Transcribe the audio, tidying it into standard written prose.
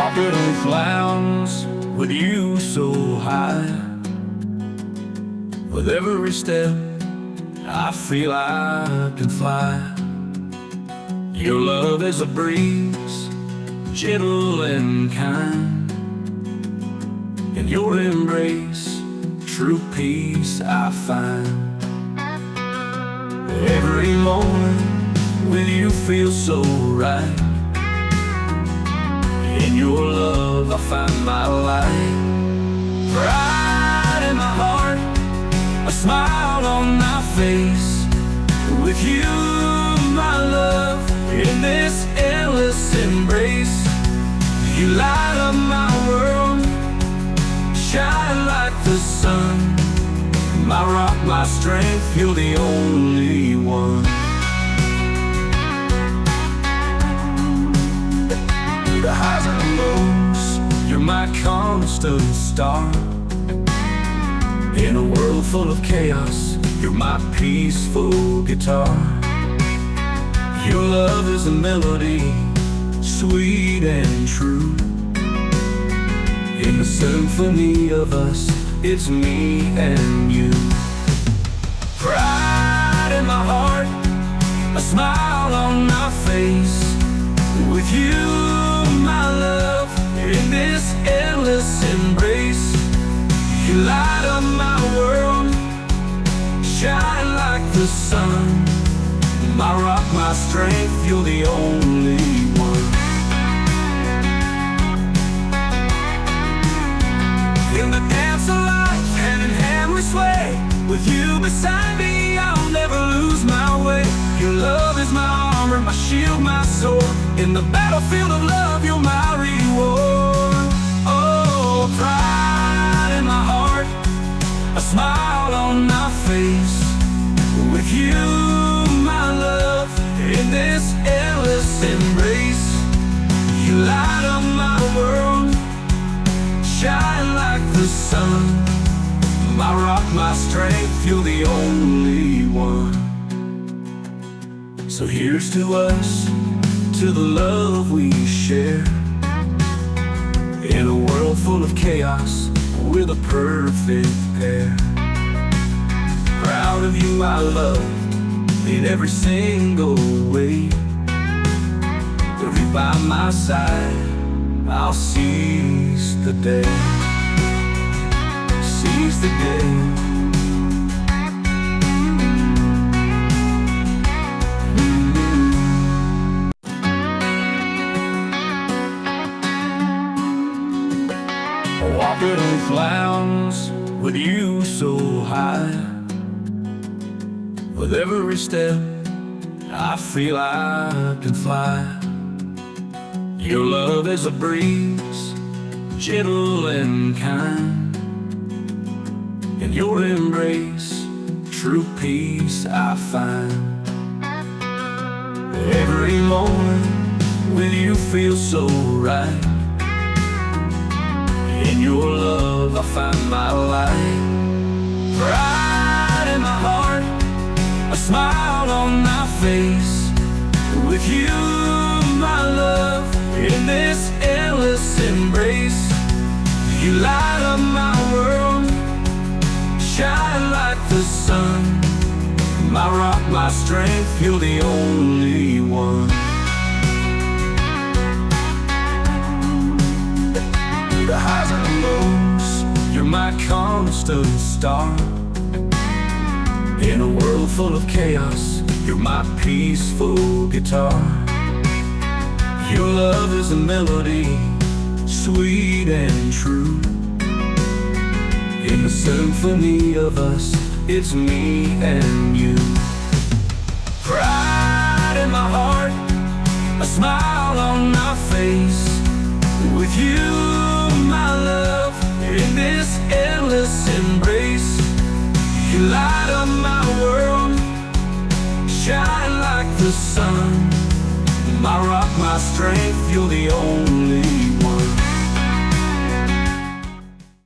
Walking on clouds with you so high. With every step I feel I can fly. Your love is a breeze, gentle and kind. In your embrace, true peace I find. Every moment with you feels so right. In your love I find my light. Pride in my heart, a smile on my face. With you, my love, in this endless embrace. You light up my world, shine like the sun. My rock, my strength, you're the only one. The highs and the lows, you're my constant star. In a world full of chaos, you're my peaceful guitar. Your love is a melody, sweet and true. In the symphony of us, it's me and you. Pride in my heart, a smile on my face. With you, my love, in this endless embrace. You light up my world, shine like the sun. My rock, my strength, you're the only one. In the dance of life, hand in hand we sway. With you beside me, I'll never lose my way. Your love is my armor, my shield, my sword. In the battlefield of love, you're my reward. Oh, pride in my heart, a smile on my face. With you, my love, in this endless embrace. You light up my world, shine like the sun. My rock, my strength, you're the only one. So here's to us, to the love we share. In a world full of chaos, we're the perfect pair. Proud of you, my love, in every single way. You'll be by my side, I'll seize the day. Seize the day. Walking on clouds with you so high. With every step I feel I can fly. Your love is a breeze, gentle and kind. In your embrace, true peace I find. Every moment with you feels so right. In your love I find my light. Pride in my heart, a smile on my face. With you, my love, in this endless embrace. You light up my world, shine like the sun. My rock, my strength, you're the only one. The highs and the lows, you're my constant star. In a world full of chaos, you're my peaceful guitar. Your love is a melody, sweet and true. In the symphony of us, it's me and you. Pride in my heart, a smile on my face. With you, my love, in this endless embrace. You light up my world, shine like the sun. My rock, my strength, you're the only